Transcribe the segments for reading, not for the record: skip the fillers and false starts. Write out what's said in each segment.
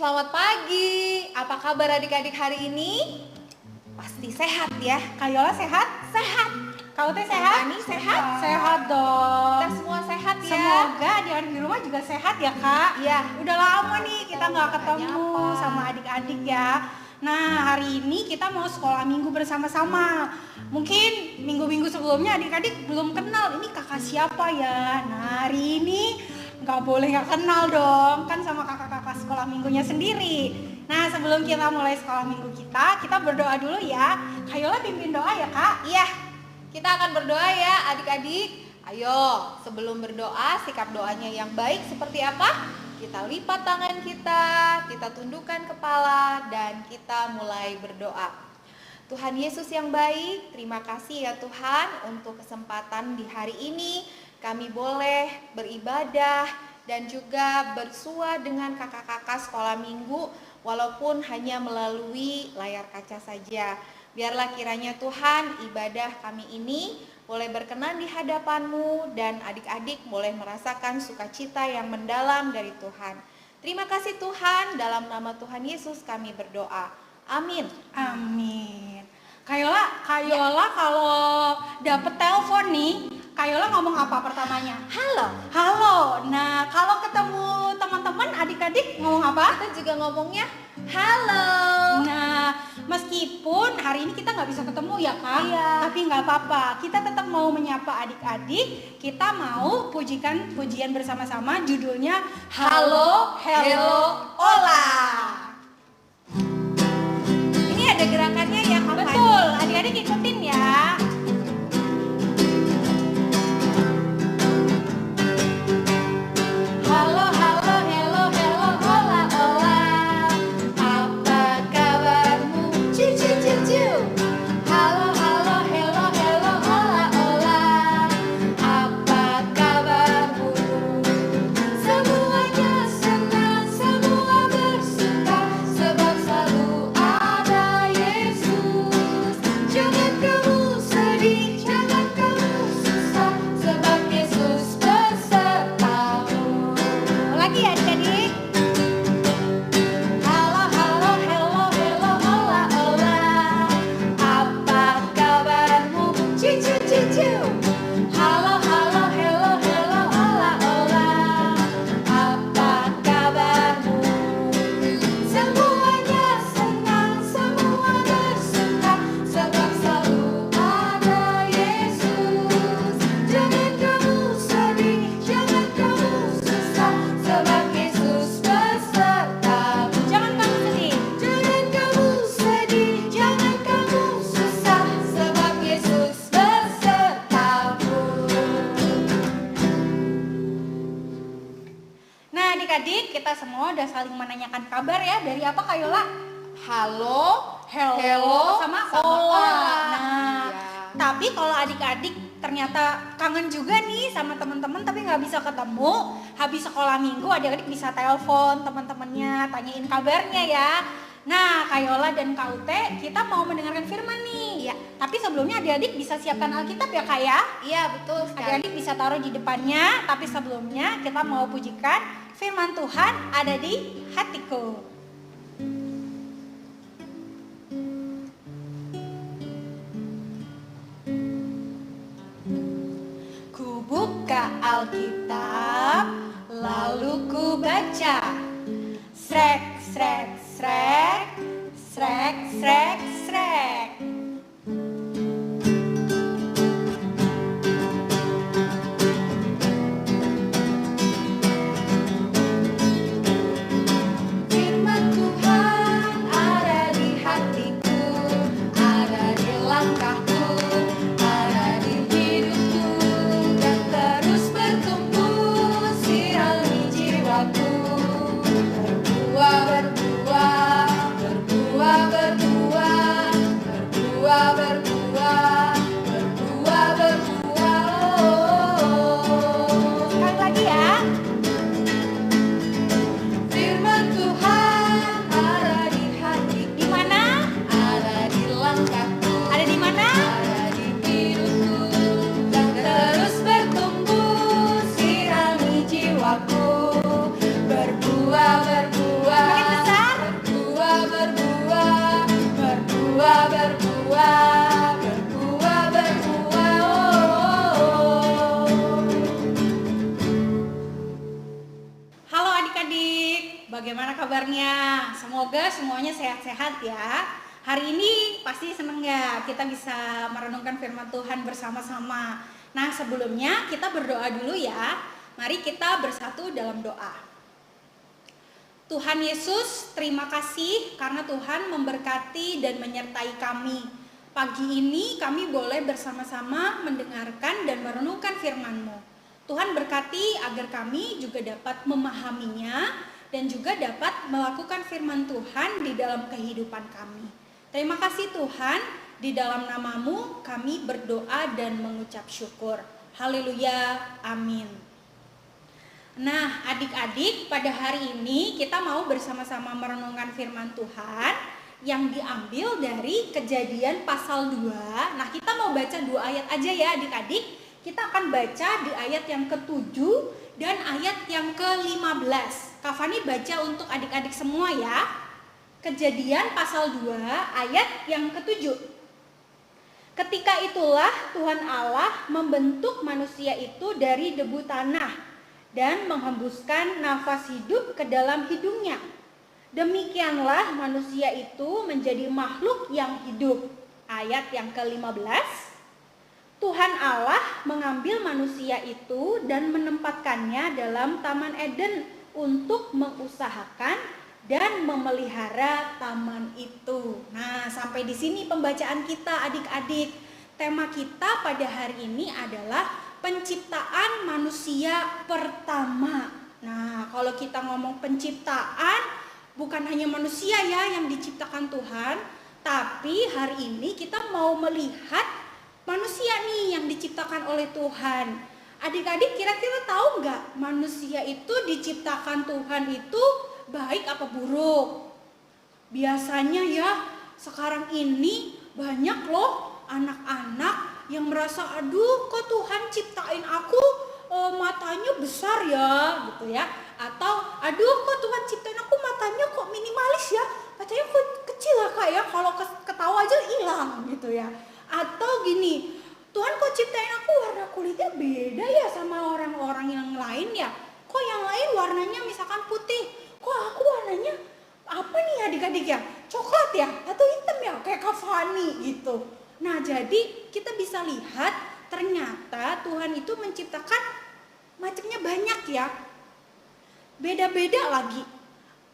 Selamat pagi. Apa kabar adik-adik hari ini? Pasti sehat ya. Kak Yola sehat? Sehat. Kau teh sehat? Tani sehat? Sehat dong. Kita semua sehat ya. Semoga adik-adik di rumah juga sehat ya Kak. Iya. Udah lama nih kita nggak Makanya ketemu apa? sama adik-adik ya. Nah hari ini kita mau sekolah minggu bersama-sama. Mungkin minggu-minggu sebelumnya adik-adik belum kenal ini kakak siapa ya. Nah hari ini nggak boleh nggak kenal dong, kan sama kakak-kakak sekolah minggunya sendiri. Nah sebelum kita mulai sekolah minggu kita berdoa dulu ya. Kak Yola pimpin doa ya Kak. Iya. Kita akan berdoa ya adik-adik. Ayo, sebelum berdoa, sikap doanya yang baik seperti apa? Kita lipat tangan kita tundukkan kepala, dan kita mulai berdoa. Tuhan Yesus yang baik, terima kasih ya Tuhan untuk kesempatan di hari ini. Kami boleh beribadah dan juga bersua dengan kakak-kakak sekolah minggu, walaupun hanya melalui layar kaca saja. Biarlah kiranya Tuhan ibadah kami ini boleh berkenan di hadapan-Mu, dan adik-adik boleh merasakan sukacita yang mendalam dari Tuhan. Terima kasih Tuhan, dalam nama Tuhan Yesus kami berdoa. Amin. Amin. Kak Yola kalau dapet telepon nih, Kak Yola ngomong apa pertamanya? Halo. Halo. Nah kalau ketemu teman-teman adik-adik ngomong apa? Kita juga ngomongnya halo. Nah meskipun hari ini kita nggak bisa ketemu ya Kak, Iya. tapi nggak apa-apa. Kita tetap mau menyapa adik-adik. Kita mau pujikan pujian bersama-sama. Judulnya Halo, Hello, Ola. Ini ada gerakannya ya Kak Fani? Betul, adik-adik ikutin ya. Halo, halo, hello, hello, hola, hola. Apa kabarmu? Ciu, ciu, ciu, ciu. Halo, halo, hello, hello, hola, hola. Apa kabarmu? Semuanya senang, semua bersuka, sebab selalu ada Yesus. Jangan kamu sedih, jangan kamu susah, sebab Yesus besertamu. Lagi ya adik-adik. Halo, halo, hello, hello, hola, hola. Apa kabarmu? Ciu, ciu, ciu, ciu. Halo, halo, hello, hello, hola, hola. Apa kabarmu? Semuanya senang, semua bersuka, sebab selalu ada Yesus. Jangan kamu sedih, jangan kamu susah, sebab Yesus besertamu. Jangan kamu sedih. Jangan kamu sedih, jangan kamu susah, sebab Yesus besertamu. Nah adik-adik kita semua udah saling menanyakan kabar ya. Dari apa Kak Yola? Halo, Hello, sama Ola. Nah, Iya. tapi kalau adik-adik ternyata kangen juga nih sama teman-teman tapi nggak bisa ketemu, habis sekolah minggu adik-adik bisa telepon teman-temannya, tanyain kabarnya ya. Nah, Kak Yola dan Kak Ute, kita mau mendengarkan firman nih. Iya. Tapi sebelumnya adik-adik bisa siapkan Alkitab ya Kak ya. Iya, betul sekali. Adik-adik bisa taruh di depannya, tapi sebelumnya kita mau pujikan firman Tuhan ada di hatiku. Ku buka Alkitab, lalu ku baca. Srek, srek, srek, srek, srek, srek. Firman Tuhan ada di hatiku, ada di langkahku, ada di hidupku, dan terus bertumbuh sirami jiwaku. Berbuah, berbuah, berbuah, berbuah. bagaimana kabarnya? Semoga semuanya sehat-sehat ya. Hari ini pasti seneng ya kita bisa merenungkan firman Tuhan bersama-sama. Nah, sebelumnya kita berdoa dulu ya. Mari kita bersatu dalam doa. Tuhan Yesus, terima kasih karena Tuhan memberkati dan menyertai kami. Pagi ini kami boleh bersama-sama mendengarkan dan merenungkan firman-Mu. Tuhan berkati agar kami juga dapat memahaminya dan juga dapat melakukan firman Tuhan di dalam kehidupan kami. Terima kasih Tuhan, di dalam nama-Mu kami berdoa dan mengucap syukur. Haleluya, amin. Nah, adik-adik, pada hari ini kita mau bersama-sama merenungkan firman Tuhan yang diambil dari Kejadian pasal 2. Nah, kita mau baca 2 ayat aja ya adik-adik. Kita akan baca di ayat yang ke-7 dan ayat yang ke-15. Kak Fani baca untuk adik-adik semua ya. Kejadian pasal 2 ayat yang ke-7. Ketika itulah Tuhan Allah membentuk manusia itu dari debu tanah dan menghembuskan nafas hidup ke dalam hidungnya. Demikianlah manusia itu menjadi makhluk yang hidup. Ayat yang ke-15. Tuhan Allah mengambil manusia itu dan menempatkannya dalam Taman Eden untuk mengusahakan dan memelihara taman itu. Nah, sampai di sini pembacaan kita adik-adik. Tema kita pada hari ini adalah penciptaan manusia pertama. Nah, kalau kita ngomong penciptaan, bukan hanya manusia ya yang diciptakan Tuhan, tapi hari ini kita mau melihat manusia nih yang diciptakan oleh Tuhan. Adik-adik kira-kira tahu nggak manusia itu diciptakan Tuhan itu baik apa buruk? Biasanya ya sekarang ini banyak loh anak-anak yang merasa aduh kok Tuhan ciptain aku matanya besar ya gitu ya. Atau aduh kok Tuhan ciptain aku matanya kok minimalis ya. Matanya kok kecil ya kak ya, kalau ketawa aja hilang gitu ya. Atau gini, Tuhan kok ciptain aku warna kulitnya beda ya sama orang-orang yang lain ya. Kok yang lain warnanya misalkan putih, kok aku warnanya apa nih adik-adik ya? Coklat ya? Atau hitam ya? Kayak Kak Fani gitu. Nah jadi kita bisa lihat ternyata Tuhan itu menciptakan macamnya banyak ya. Beda-beda lagi.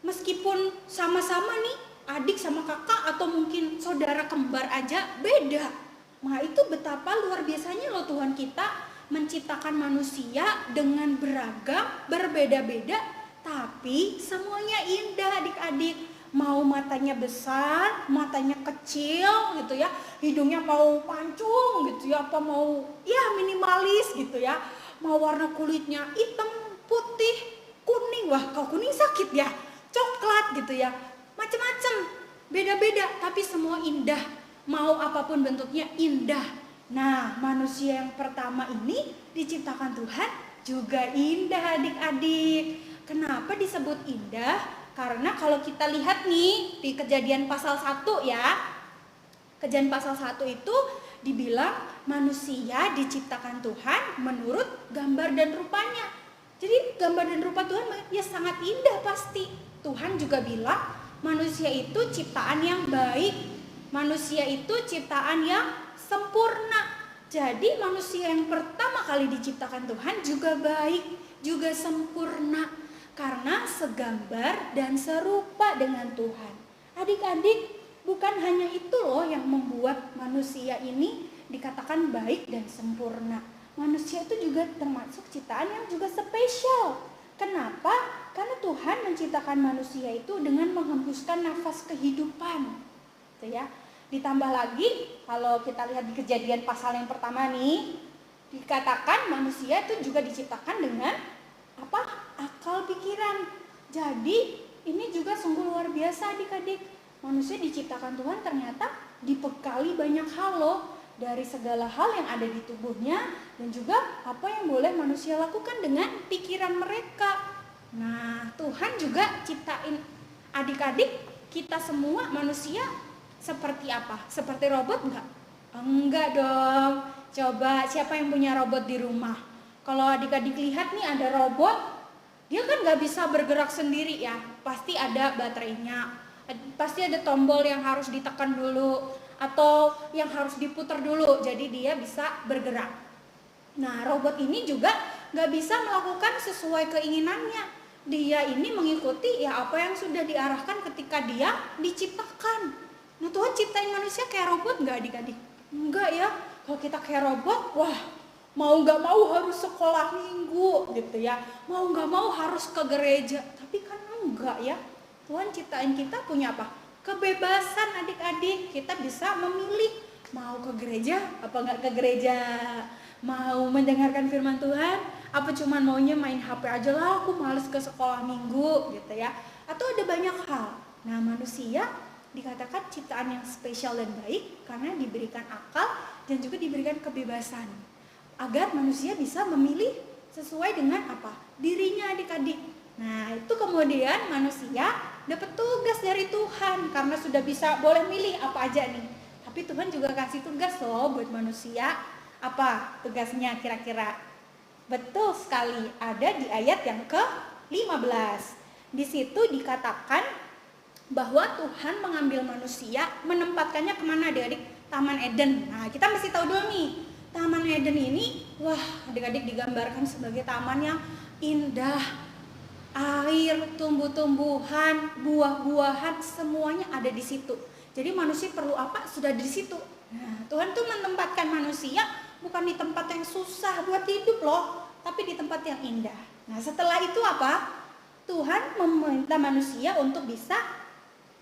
Meskipun sama-sama nih adik sama kakak atau mungkin saudara kembar aja beda. Nah itu betapa luar biasanya loh Tuhan kita menciptakan manusia dengan beragam, berbeda-beda, tapi semuanya indah adik-adik. Mau matanya besar, matanya kecil gitu ya, hidungnya mau pancung gitu ya, apa mau ya minimalis gitu ya, mau warna kulitnya hitam, putih, kuning, wah kalau kuning sakit ya, coklat gitu ya, macam-macam, beda-beda, tapi semua indah. Mau apapun bentuknya indah. Nah, manusia yang pertama ini diciptakan Tuhan juga indah adik-adik. Kenapa disebut indah? Karena kalau kita lihat nih di Kejadian pasal 1 ya. Kejadian pasal 1 itu dibilang manusia diciptakan Tuhan menurut gambar dan rupanya. Jadi gambar dan rupa Tuhan ya sangat indah pasti. Tuhan juga bilang manusia itu ciptaan yang baik. Manusia itu ciptaan yang sempurna. Jadi manusia yang pertama kali diciptakan Tuhan juga baik, juga sempurna. Karena segambar dan serupa dengan Tuhan. Adik-adik, bukan hanya itu loh yang membuat manusia ini dikatakan baik dan sempurna. Manusia itu juga termasuk ciptaan yang juga spesial. Kenapa? Karena Tuhan menciptakan manusia itu dengan menghembuskan nafas kehidupan. Gitu ya. Ditambah lagi kalau kita lihat di Kejadian pasal yang pertama nih, dikatakan manusia itu juga diciptakan dengan apa? Akal pikiran. Jadi ini juga sungguh luar biasa adik-adik. Manusia diciptakan Tuhan ternyata dibekali banyak hal loh, dari segala hal yang ada di tubuhnya dan juga apa yang boleh manusia lakukan dengan pikiran mereka. Nah, Tuhan juga ciptain adik-adik kita semua manusia seperti apa? Seperti robot enggak? Enggak dong. Coba siapa yang punya robot di rumah? Kalau adik-adik lihat nih ada robot, dia kan nggak bisa bergerak sendiri ya, pasti ada baterainya, pasti ada tombol yang harus ditekan dulu atau yang harus diputar dulu, jadi dia bisa bergerak. Nah, robot ini juga nggak bisa melakukan sesuai keinginannya. Dia ini mengikuti ya apa yang sudah diarahkan ketika dia diciptakan. Nah, Tuhan ciptain manusia kayak robot nggak adik-adik? Enggak ya. Kalau kita kayak robot, wah, mau nggak mau harus sekolah minggu gitu ya. Mau nggak mau harus ke gereja. Tapi kan enggak ya. Tuhan ciptain kita punya apa? Kebebasan adik-adik. Kita bisa memilih mau ke gereja apa nggak ke gereja. Mau mendengarkan firman Tuhan, apa cuman maunya main HP aja lah, aku males ke sekolah minggu gitu ya. Atau ada banyak hal. Nah, manusia dikatakan ciptaan yang spesial dan baik karena diberikan akal dan juga diberikan kebebasan. Agar manusia bisa memilih sesuai dengan apa? Dirinya adik-adik. Nah, itu kemudian manusia dapat tugas dari Tuhan karena sudah bisa boleh milih apa aja nih. Tapi Tuhan juga kasih tugas loh buat manusia. Apa tugasnya kira-kira? Betul sekali, ada di ayat yang ke-15. Di situ dikatakan bahwa Tuhan mengambil manusia, menempatkannya kemana adik-adik? Taman Eden. Nah, kita mesti tahu dulu nih, Taman Eden ini, wah adik-adik digambarkan sebagai taman yang indah. Air, tumbuh-tumbuhan, buah-buahan, semuanya ada di situ. Jadi manusia perlu apa? Sudah di situ. Nah, Tuhan tuh menempatkan manusia bukan di tempat yang susah buat hidup loh, tapi di tempat yang indah. Nah, setelah itu apa? Tuhan meminta manusia untuk bisa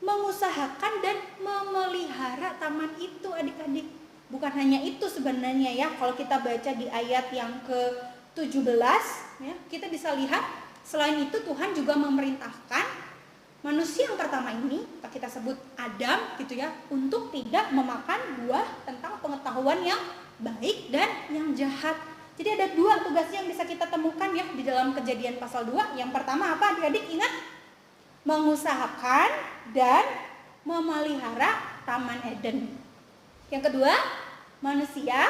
mengusahakan dan memelihara taman itu adik-adik. Bukan hanya itu sebenarnya ya, kalau kita baca di ayat yang ke-17 ya, kita bisa lihat selain itu Tuhan juga memerintahkan manusia yang pertama ini, kita sebut Adam gitu ya, untuk tidak memakan buah tentang pengetahuan yang baik dan yang jahat. Jadi ada dua tugasnya yang bisa kita temukan ya di dalam Kejadian pasal 2. Yang pertama apa adik-adik ingat? Mengusahakan dan memelihara Taman Eden. Yang kedua, manusia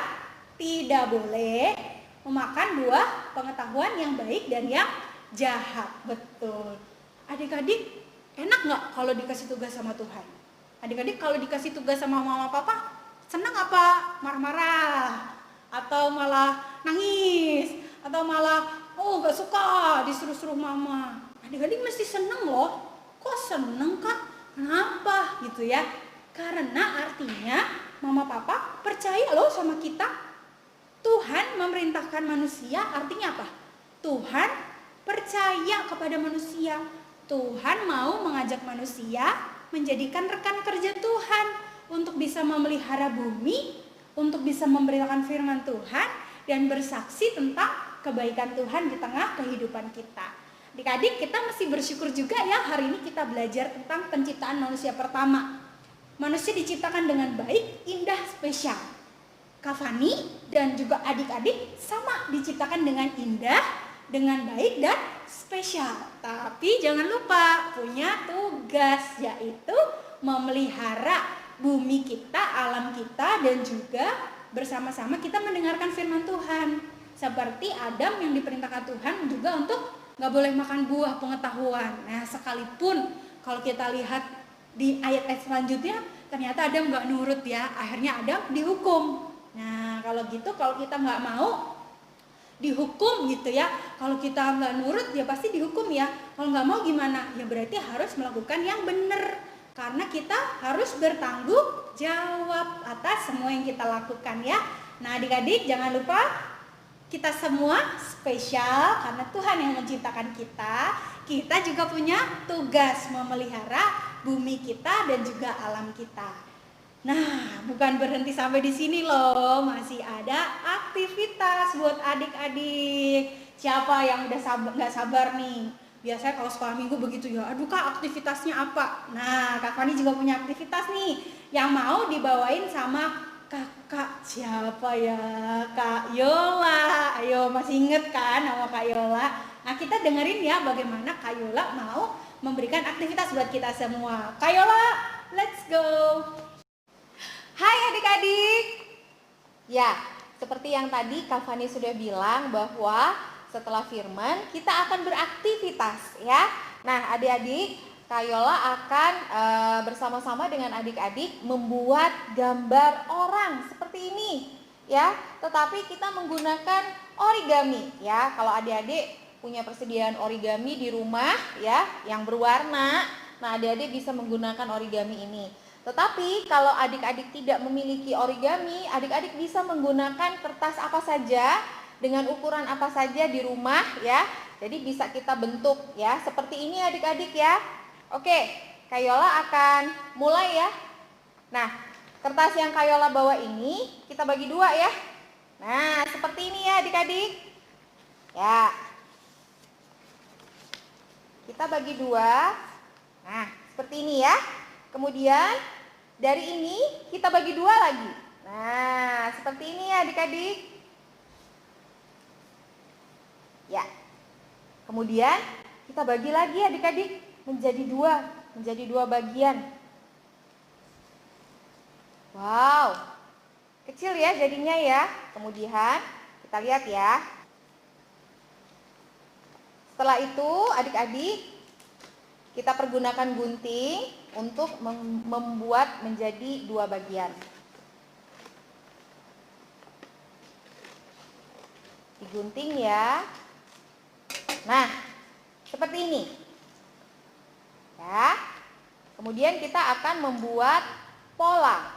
tidak boleh memakan buah pengetahuan yang baik dan yang jahat. Betul. Adik-adik, enak nggak kalau dikasih tugas sama Tuhan? Adik-adik kalau dikasih tugas sama mama papa, senang apa? Marah-marah? Atau malah nangis? Atau malah, oh gak suka disuruh-suruh mama? Adik-adik mesti seneng loh. Kok seneng kak? Kenapa? Gitu ya. Karena artinya mama papa percaya loh sama kita. Tuhan memerintahkan manusia artinya apa? Tuhan percaya kepada manusia. Tuhan mau mengajak manusia menjadikan rekan kerja Tuhan untuk bisa memelihara bumi, untuk bisa memberitakan firman Tuhan dan bersaksi tentang kebaikan Tuhan di tengah kehidupan kita. Adik-adik, kita mesti bersyukur juga ya hari ini kita belajar tentang penciptaan manusia pertama. Manusia diciptakan dengan baik, indah, spesial. Kak Fani dan juga adik-adik sama diciptakan dengan indah, dengan baik dan spesial. Tapi jangan lupa punya tugas, yaitu memelihara bumi kita, alam kita, dan juga bersama-sama kita mendengarkan firman Tuhan. Seperti Adam yang diperintahkan Tuhan juga untuk gak boleh makan buah pengetahuan. Nah, sekalipun kalau kita lihat di ayat-ayat selanjutnya, ternyata Adam gak nurut ya. Akhirnya Adam dihukum. Nah, kalau gitu, kalau kita gak mau dihukum gitu ya, kalau kita nggak nurut ya pasti dihukum ya. Kalau nggak mau gimana? Ya berarti harus melakukan yang benar, karena kita harus bertanggung jawab atas semua yang kita lakukan ya. Nah adik-adik jangan lupa kita semua spesial karena Tuhan yang menciptakan kita. Kita juga punya tugas memelihara bumi kita dan juga alam kita. Nah, bukan berhenti sampai di sini loh, masih ada aktivitas buat adik-adik. Siapa yang udah nggak sabar nih? Biasanya kalau sekolah minggu begitu ya, aduh kak aktivitasnya apa? Nah, Kak Fani juga punya aktivitas nih, yang mau dibawain sama kakak siapa ya? Kak Yola. Ayo, masih inget kan nama Kak Yola? Nah, kita dengerin ya bagaimana Kak Yola mau memberikan aktivitas buat kita semua. Kak Yola, let's go! Hai adik-adik. Ya, seperti yang tadi Kak Fani sudah bilang bahwa setelah firman kita akan beraktivitas ya. Nah, adik-adik, Kayola akan bersama-sama dengan adik-adik membuat gambar orang seperti ini ya. Tetapi kita menggunakan origami ya. Kalau adik-adik punya persediaan origami di rumah ya yang berwarna, nah adik-adik bisa menggunakan origami ini. Tetapi kalau adik-adik tidak memiliki origami, adik-adik bisa menggunakan kertas apa saja dengan ukuran apa saja di rumah ya. Jadi bisa kita bentuk ya seperti ini adik-adik ya. Oke, Kayola akan mulai ya. Nah, kertas yang Kayola bawa ini kita bagi dua ya. Nah, seperti ini ya adik-adik. Ya. Kita bagi dua. Nah, seperti ini ya. Kemudian dari ini kita bagi dua lagi. Nah, seperti ini ya adik-adik. Ya. Kemudian kita bagi lagi adik-adik menjadi dua bagian. Wow. Kecil ya jadinya ya. Kemudian kita lihat ya. Setelah itu adik-adik kita pergunakan gunting untuk membuat menjadi dua bagian. Digunting ya. Nah, seperti ini. Ya. Kemudian kita akan membuat pola.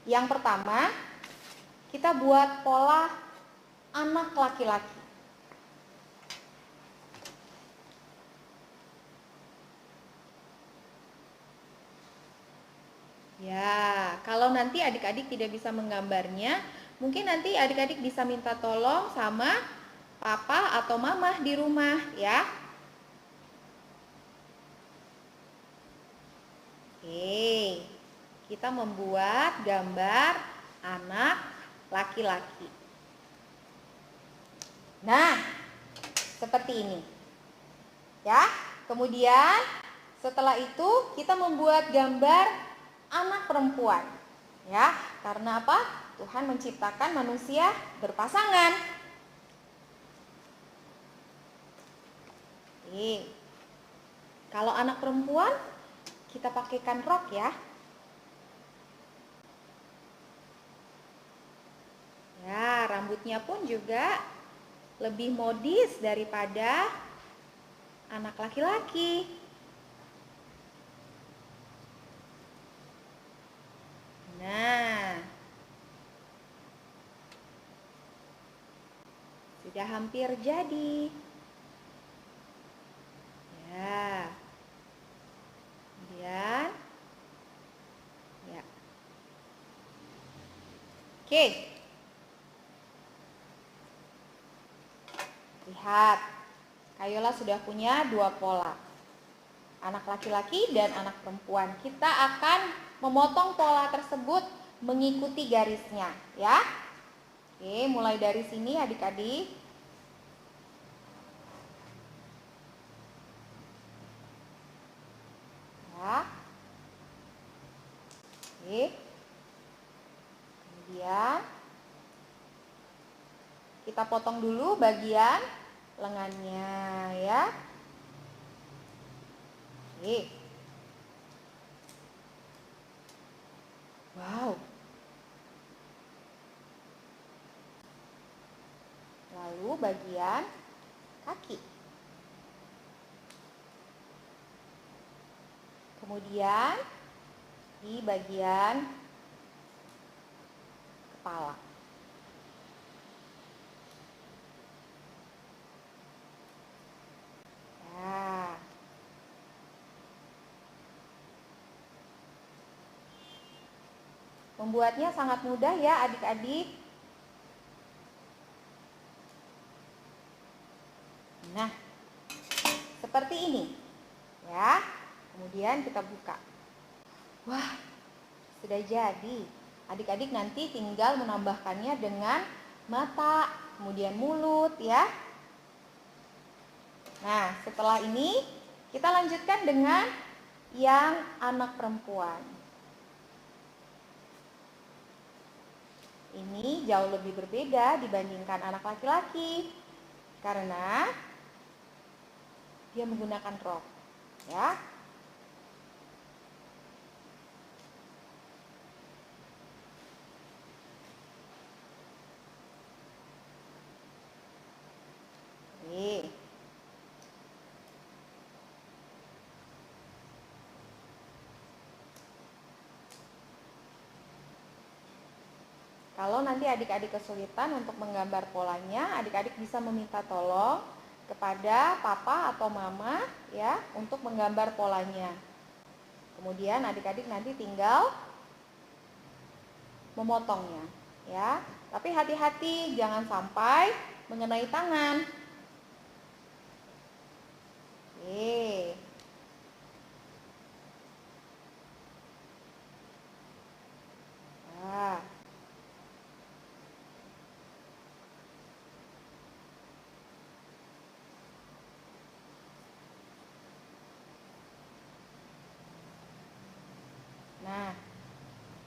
Yang pertama, kita buat pola anak laki-laki. Ya, kalau nanti adik-adik tidak bisa menggambarnya, mungkin nanti adik-adik bisa minta tolong sama papa atau mama di rumah ya. Oke, kita membuat gambar anak laki-laki. Nah, seperti ini ya. Kemudian setelah itu kita membuat gambar anak perempuan ya. Karena apa? Tuhan menciptakan manusia berpasangan. Oke. Kalau anak perempuan kita pakaikan rok ya. Ya, rambutnya pun juga lebih modis daripada anak laki-laki. Nah, sudah hampir jadi. Ya. Kemudian ya. Oke. Lihat. Kayola sudah punya dua pola. Anak laki-laki dan anak perempuan. Kita akan memotong pola tersebut mengikuti garisnya ya. Oke, mulai dari sini adik-adik. Ya. Oke. Kemudian kita potong dulu bagian lengannya ya. Oke. Wow. Lalu bagian kaki. Kemudian di bagian kepala. Nah. Membuatnya sangat mudah ya adik-adik. Nah, seperti ini ya. Kemudian kita buka. Wah, sudah jadi. Adik-adik nanti tinggal menambahkannya dengan mata, kemudian mulut ya. Nah, setelah ini kita lanjutkan dengan yang anak perempuan. ini jauh lebih berbeda dibandingkan anak laki-laki karena dia menggunakan rok, ya. Oke. Kalau nanti adik-adik kesulitan untuk menggambar polanya, adik-adik bisa meminta tolong kepada papa atau mama ya untuk menggambar polanya. Kemudian adik-adik nanti tinggal memotongnya ya. Tapi hati-hati jangan sampai mengenai tangan. Oke. Nah. Nah,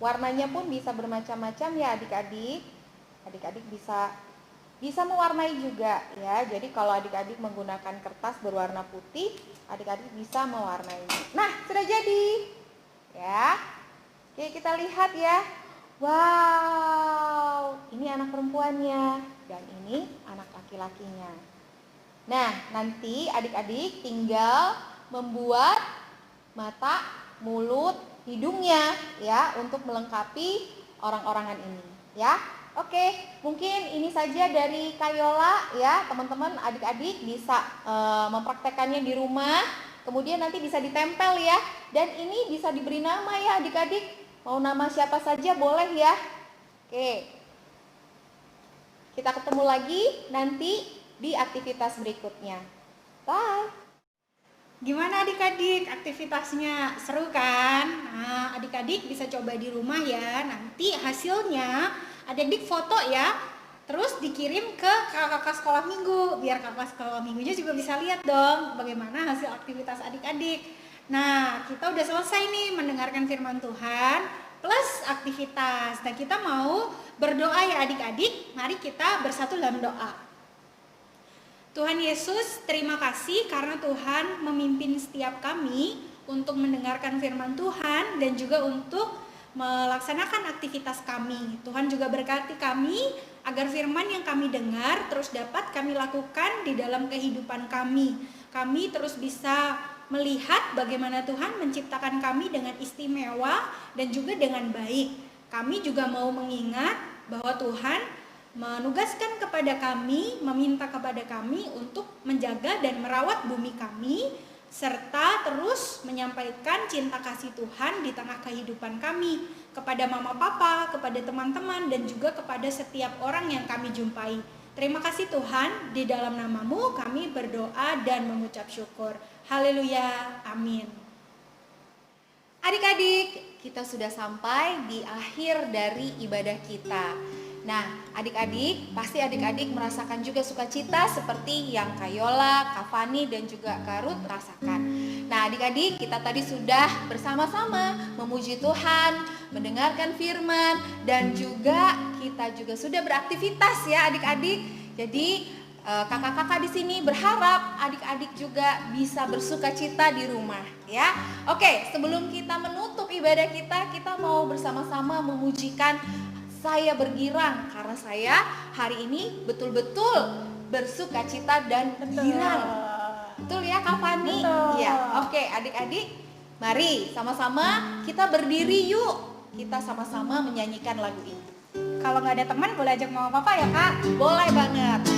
warnanya pun bisa bermacam-macam ya adik-adik. Adik-adik bisa mewarnai juga ya. Jadi kalau adik-adik menggunakan kertas berwarna putih, adik-adik bisa mewarnainya. Nah, sudah jadi. Ya. Oke, kita lihat ya. Wow, ini anak perempuannya dan ini anak laki-lakinya. Nah, nanti adik-adik tinggal membuat mata, mulut, hidungnya ya untuk melengkapi orang-orangan ini ya. Oke, mungkin ini saja dari Kayola ya. Teman-teman adik-adik bisa mempraktekannya di rumah. Kemudian nanti bisa ditempel ya. Dan ini bisa diberi nama ya adik-adik. Mau nama siapa saja boleh ya. Oke. Kita ketemu lagi nanti di aktivitas berikutnya. Bye. Gimana adik-adik aktivitasnya? Seru kan? Nah, adik-adik bisa coba di rumah ya. Nanti hasilnya adik-adik foto ya. Terus dikirim ke kakak sekolah minggu. Biar kakak sekolah minggunya juga bisa lihat dong bagaimana hasil aktivitas adik-adik. Nah, kita udah selesai nih mendengarkan firman Tuhan plus aktivitas. Nah, kita mau berdoa ya adik-adik. Mari kita bersatu dalam doa. Tuhan Yesus, terima kasih karena Tuhan memimpin setiap kami untuk mendengarkan firman Tuhan dan juga untuk melaksanakan aktivitas kami. Tuhan juga berkati kami agar firman yang kami dengar terus dapat kami lakukan di dalam kehidupan kami. Kami terus bisa melihat bagaimana Tuhan menciptakan kami dengan istimewa dan juga dengan baik. Kami juga mau mengingat bahwa Tuhan menugaskan kepada kami, meminta kepada kami untuk menjaga dan merawat bumi kami, serta terus menyampaikan cinta kasih Tuhan di tengah kehidupan kami, kepada mama papa, kepada teman-teman, dan juga kepada setiap orang yang kami jumpai. Terima kasih Tuhan, di dalam nama-Mu kami berdoa dan mengucap syukur. Haleluya, amin. Adik-adik, kita sudah sampai di akhir dari ibadah kita. Nah, adik-adik, pasti adik-adik merasakan juga sukacita seperti yang Kayola, Kak Fani, dan juga Kak Ruth rasakan. Nah, adik-adik, kita tadi sudah bersama-sama memuji Tuhan, mendengarkan firman, dan juga kita juga sudah beraktivitas ya adik-adik. Jadi kakak-kakak di sini berharap adik-adik juga bisa bersukacita di rumah ya. Oke, sebelum kita menutup ibadah kita mau bersama-sama memujikan Saya Bergirang karena saya hari ini betul-betul bersukacita dan girang. Betul ya Kak Fani? Iya. Oke, adik-adik, mari sama-sama kita berdiri yuk. Kita sama-sama menyanyikan lagu ini. Kalau nggak ada teman boleh ajak mama papa ya Kak? Boleh banget.